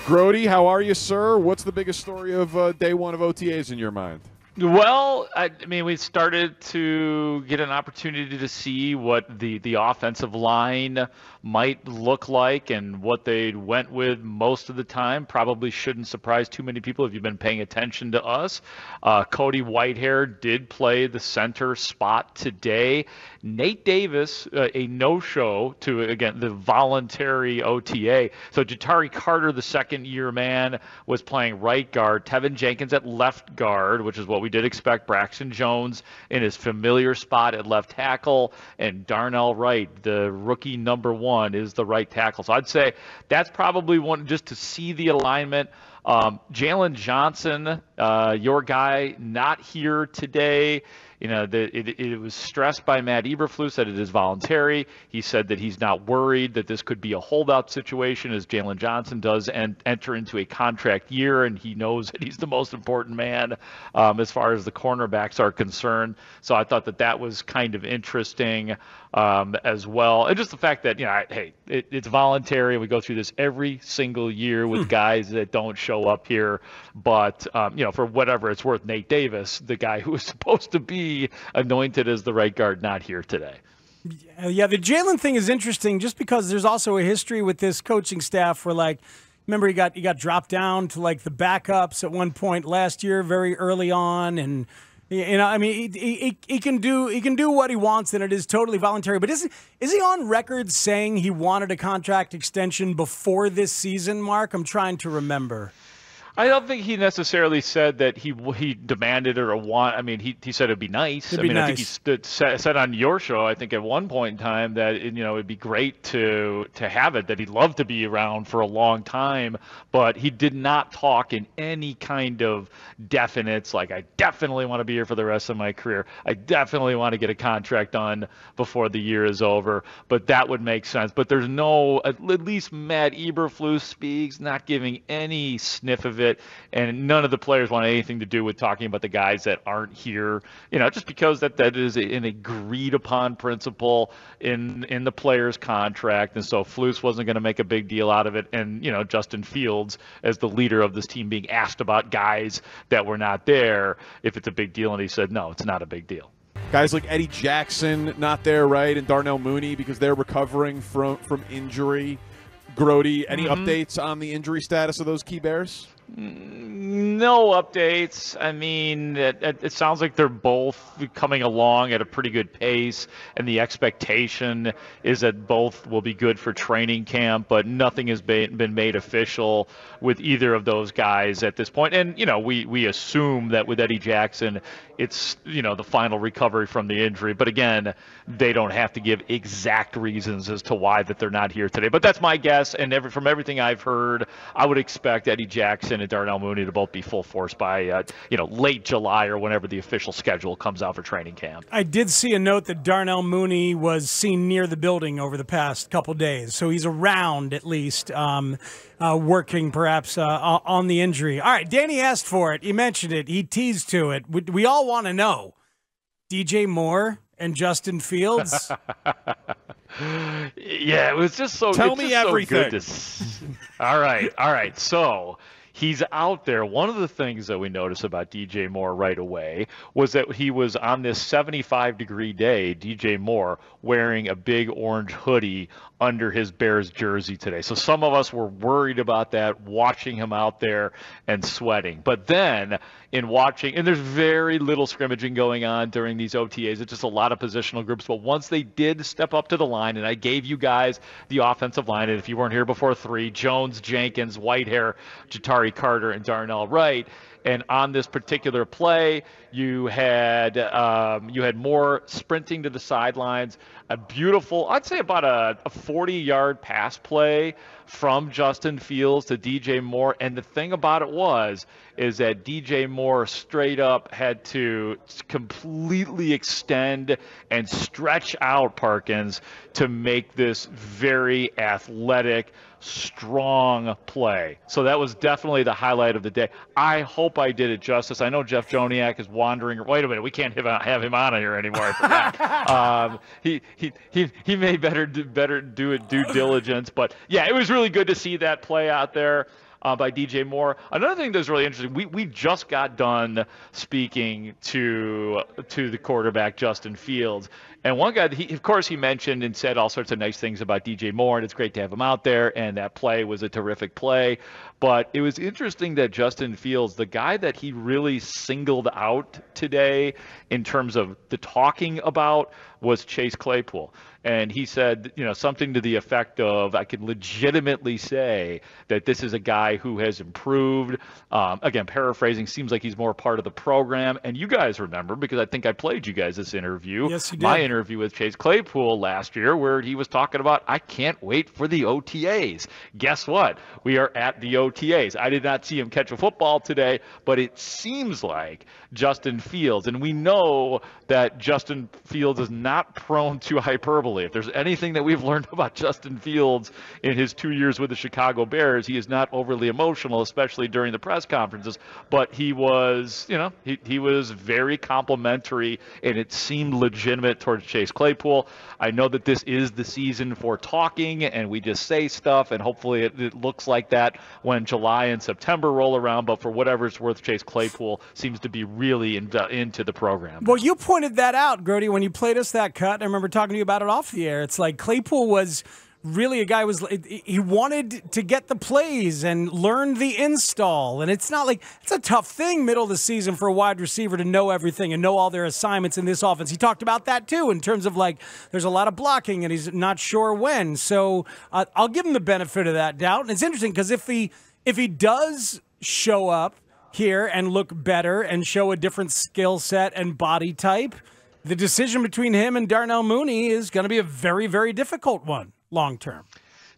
Grote, how are you, sir? What's the biggest story of day one of OTAs in your mind? Well, I mean, we started to get an opportunity to see what the offensive line might look like and what they went with most of the time. Probably shouldn't surprise too many people if you've been paying attention to us. Cody Whitehair did play the center spot today. Nate Davis, a no-show to, again, the voluntary OTA. So Jatari Carter, the second-year man, was playing right guard. Tevin Jenkins at left guard, which is what we did expect. Braxton Jones in his familiar spot at left tackle, and Darnell Wright, the rookie number 1, is the right tackle. So I'd say that's probably one just to see the alignment. Jaylon Johnson, your guy, not here today. You know, it was stressed by Matt Eberflus that it is voluntary. He said that he's not worried that this could be a holdout situation as Jaylon Johnson does enter into a contract year, and he knows that he's the most important man as far as the cornerbacks are concerned. So I thought that was kind of interesting as well. And just the fact that, hey, it's voluntary. We go through this every single year with guys that don't show up here. But, for whatever it's worth, Nate Davis, the guy who was supposed to be anointed as the right guard, not here today. Yeah, the Jaylon thing is interesting just because there's also a history with this coaching staff where, remember he got dropped down to, the backups at one point last year very early on, and he can do what he wants, and it is totally voluntary. But is he on record saying he wanted a contract extension before this season, Mark? I'm trying to remember. I don't think he necessarily said that he demanded it or want. I mean, he said it'd be nice. I think he said on your show, I think at one point in time that it'd be great to have it, that he'd love to be around for a long time, but he did not talk in any kind of definites like, I definitely want to be here for the rest of my career. I definitely want to get a contract done before the year is over. But that would make sense. But there's no, at least Matt Eberflus speaks, not giving any sniff of it. And none of the players want anything to do with talking about the guys that aren't here, just because that is an agreed upon principle in the player's contract. And so Flus wasn't going to make a big deal out of it. And, Justin Fields, as the leader of this team, being asked about guys that were not there, if it's a big deal. And he said, no, it's not a big deal. Guys like Eddie Jackson not there, right? And Darnell Mooney because they're recovering from injury. Grote, any updates on the injury status of those key bears? No updates. I mean, it sounds like they're both coming along at a pretty good pace, and the expectation is that both will be good for training camp, but nothing has been made official with either of those guys at this point. And, we assume that with Eddie Jackson, it's, the final recovery from the injury. But again, they don't have to give exact reasons as to why that they're not here today. But that's my guess, and from everything I've heard, I would expect Eddie Jackson and Darnell Mooney to both be full force by late July or whenever the official schedule comes out for training camp. I did see a note that Darnell Mooney was seen near the building over the past couple days, so he's around at least, working perhaps on the injury. All right, Danny asked for it. He mentioned it. He teased to it. We all want to know. DJ Moore and Justin Fields. Yeah, it was just so. Tell me everything. All right. So he's out there. One of the things that we noticed about DJ Moore right away was that he was on this 75-degree day, DJ Moore, wearing a big orange hoodie under his Bears jersey today. So some of us were worried about that, watching him out there and sweating. But then in watching, and there's very little scrimmaging going on during these OTAs. It's just a lot of positional groups. But once they did step up to the line, and I gave you guys the offensive line, and if you weren't here before, 3, Jones, Jenkins, Whitehair, Jatari Carter, and Darnell Wright. And on this particular play, you had Moore sprinting to the sidelines. A beautiful, I'd say about a 40-yard pass play from Justin Fields to DJ Moore. And the thing about it is that DJ Moore straight up had to completely extend and stretch out Parkins to make this very athletic, strong play. So that was definitely the highlight of the day. I hope I did it justice. I know Jeff Joniak is wandering. Wait a minute, we can't have him on here anymore. I forgot. He may better do it due diligence. But yeah, it was really good to see that play out there. by DJ Moore. Another thing that's really interesting, we just got done speaking to the quarterback, Justin Fields. And one guy, of course, he mentioned and said all sorts of nice things about DJ Moore, and it's great to have him out there, and that play was a terrific play. But it was interesting that Justin Fields, the guy that he really singled out today in terms of the talking about, was Chase Claypool. And he said, something to the effect of, I can legitimately say that this is a guy who has improved. Again, paraphrasing, seems like he's more part of the program. And you guys remember, because I think I played you guys this interview. Yes, you did. My interview with Chase Claypool last year, where he was talking about, I can't wait for the OTAs. Guess what? We are at the OTAs. I did not see him catch a football today, but it seems like Justin Fields, and we know that Justin Fields is not prone to hyperbole. If there's anything that we've learned about Justin Fields in his 2 years with the Chicago Bears, he is not overly emotional, especially during the press conferences. But he was, he was very complimentary, and it seemed legitimate towards Chase Claypool. I know that this is the season for talking, and we just say stuff, and hopefully it looks like that when July and September roll around. But for whatever it's worth, Chase Claypool seems to be really into the program. Well, you pointed that out, Grote, when you played us that cut. I remember talking to you about it off the air. It's like Claypool was really a guy he wanted to get the plays and learn the install. And it's not like it's a tough thing middle of the season for a wide receiver to know everything and know all their assignments in this offense. He talked about that too, in terms of there's a lot of blocking and he's not sure when. So I'll give him the benefit of that doubt. And it's interesting because if he does show up here and look better and show a different skill set and body type, the decision between him and Darnell Mooney is going to be a very, very difficult one long term.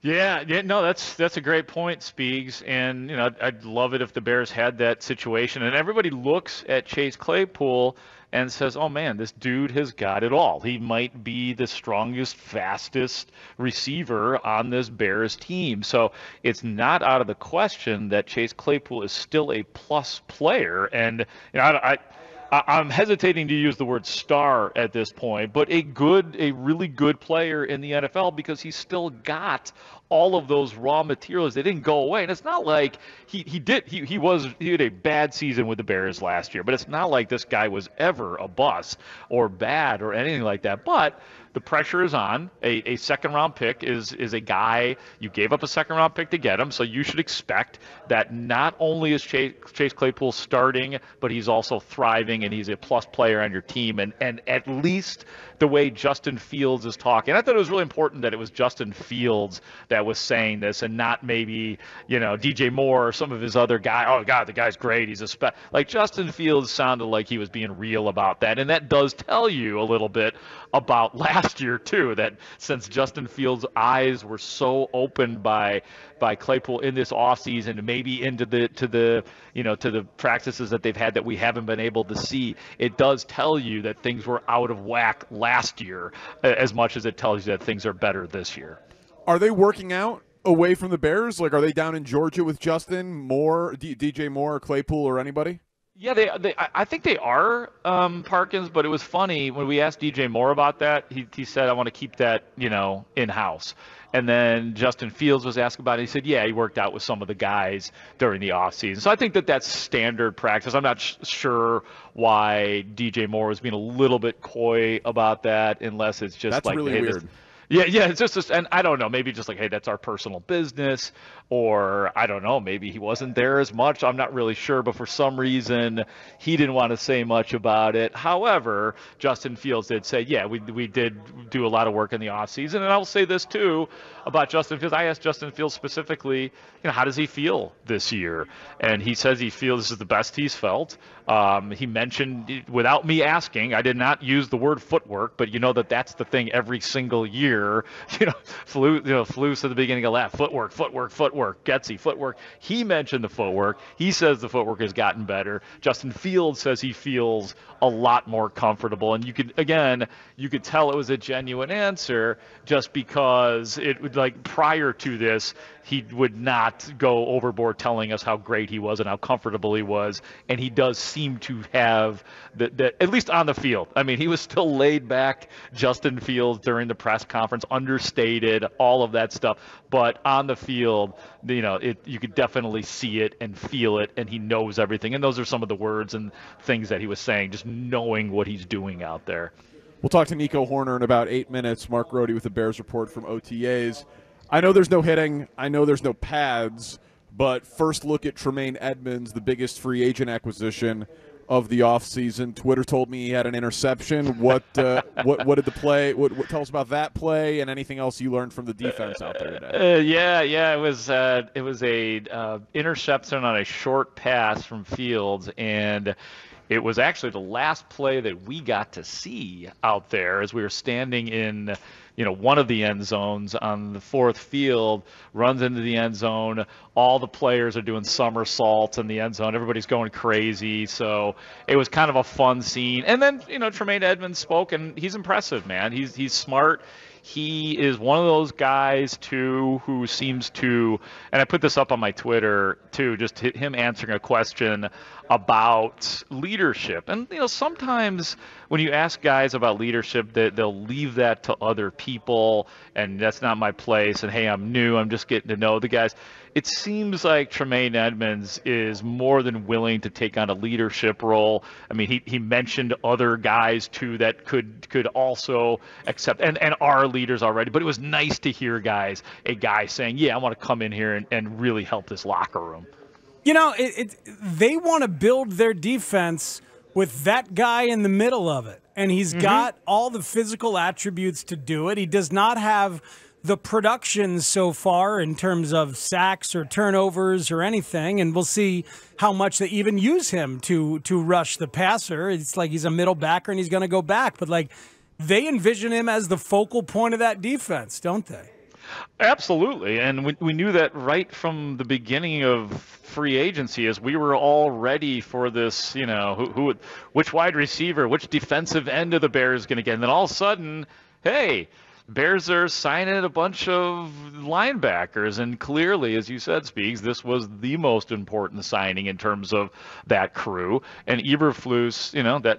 Yeah, no, that's a great point, Speegs. And I'd love it if the Bears had that situation. And everybody looks at Chase Claypool and says, "Oh man, this dude has got it all. He might be the strongest, fastest receiver on this Bears team." So it's not out of the question that Chase Claypool is still a plus player. And I'm hesitating to use the word star at this point, but a really good player in the NFL, because he's still got all of those raw materials. They didn't go away. And it's not like he had a bad season with the Bears last year, but it's not like this guy was ever a bust or bad or anything like that. But the pressure is on. A second-round pick is a guy, you gave up a second-round pick to get him, so you should expect that not only is Chase Claypool starting, but he's also thriving, and he's a plus player on your team. And at least the way Justin Fields is talking, I thought it was really important that it was Justin Fields that was saying this and not maybe, DJ Moore or some of his other guy. Oh, God, the guy's great. He's Justin Fields sounded like he was being real about that. And that does tell you a little bit about last year too, that since Justin Fields' eyes were so opened by Claypool in this offseason, and maybe into the practices that they've had that we haven't been able to see, it does tell you that things were out of whack last year as much as it tells you that things are better this year. Are they working out away from the Bears? Are they down in Georgia with Justin Moore, DJ Moore, or Claypool, or anybody? Yeah, I think they are, Parkins, but it was funny when we asked DJ Moore about that. He said, I want to keep that, in-house. And then Justin Fields was asked about it. He said, yeah, he worked out with some of the guys during the offseason. So I think that's standard practice. I'm not sure why DJ Moore was being a little bit coy about that, unless it's just that's really weird. Yeah, it's just, and I don't know, maybe just hey, that's our personal business, or I don't know, maybe he wasn't there as much. I'm not really sure, but for some reason, he didn't want to say much about it. However, Justin Fields did say, yeah, we did do a lot of work in the offseason, and I'll say this too about Justin Fields. I asked Justin Fields specifically, how does he feel this year? And he says he feels this is the best he's felt. He mentioned, without me asking, I did not use the word footwork, but that's the thing every single year. Flus at the beginning of that footwork, Getsy, footwork. He mentioned the footwork. He says the footwork has gotten better. Justin Fields says he feels a lot more comfortable, and you could tell it was a genuine answer, just because it would prior to this, he would not go overboard telling us how great he was and how comfortable he was. And he does seem to have that, at least on the field. I mean, he was still laid back, Justin Fields, during the press conference, understated, all of that stuff. But on the field, you could definitely see it and feel it, and he knows everything. And those are some of the words and things that he was saying, just knowing what he's doing out there. We'll talk to Nico Horner in about 8 minutes. Mark Grote with the Bears report from OTAs. I know there's no hitting. I know there's no pads. But first look at Tremaine Edmonds, the biggest free agent acquisition of the offseason. Twitter told me he had an interception. What did the play? What tell us about that play and anything else you learned from the defense out there today? It was a interception on a short pass from Fields, and it was actually the last play that we got to see out there as we were standing in one of the end zones on the fourth field, runs into the end zone. All the players are doing somersaults in the end zone. Everybody's going crazy. So it was kind of a fun scene. And then, Tremaine Edmonds spoke, and he's impressive, man. He's smart. He is one of those guys, too, who seems to, and I put this up on my Twitter, too, just him answering a question about leadership. And, sometimes when you ask guys about leadership, they'll leave that to other people, and that's not my place, and, hey, I'm new, I'm just getting to know the guys. It seems like Tremaine Edmonds is more than willing to take on a leadership role. I mean, he mentioned other guys, too, that could also accept and are leaders already. But it was nice to hear a guy saying, yeah, I want to come in here and really help this locker room. They want to build their defense with that guy in the middle of it. And he's got all the physical attributes to do it. He does not have the production so far in terms of sacks or turnovers or anything, and we'll see how much they even use him to rush the passer. It's like he's a middle backer and he's going to go back, but they envision him as the focal point of that defense, don't they? Absolutely, and we knew that right from the beginning of free agency, as we were all ready for this, which wide receiver, which defensive end of the Bears is going to get, and then all of a sudden, hey, Bears are signing a bunch of linebackers, and clearly, as you said, Speaks, this was the most important signing in terms of that crew. And Eberflus,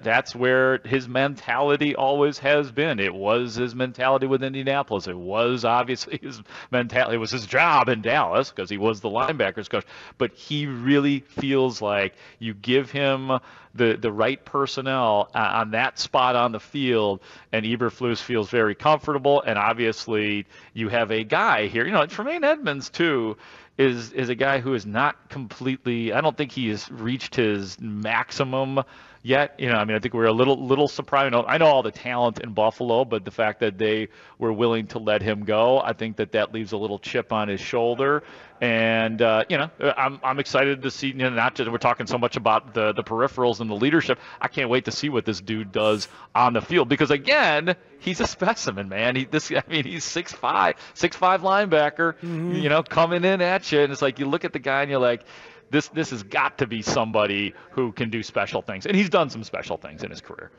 that's where his mentality always has been. It was his mentality with Indianapolis. It was obviously his mentality. It was his job in Dallas because he was the linebackers coach. But he really feels like you give him the right personnel on that spot on the field, and Eberflus feels very comfortable. And obviously, you have a guy here. Tremaine Edmonds too is a guy who is not completely. I don't think he has reached his maximum yet. I think we're a little surprised. I know all the talent in Buffalo, but the fact that they were willing to let him go, I think that leaves a little chip on his shoulder. And I'm excited to see. Not just we're talking so much about the peripherals and the leadership. I can't wait to see what this dude does on the field, because again, he's a specimen, man. He's 6'5", linebacker. Coming in at you, and it's like you look at the guy and you're like, this has got to be somebody who can do special things, and he's done some special things in his career.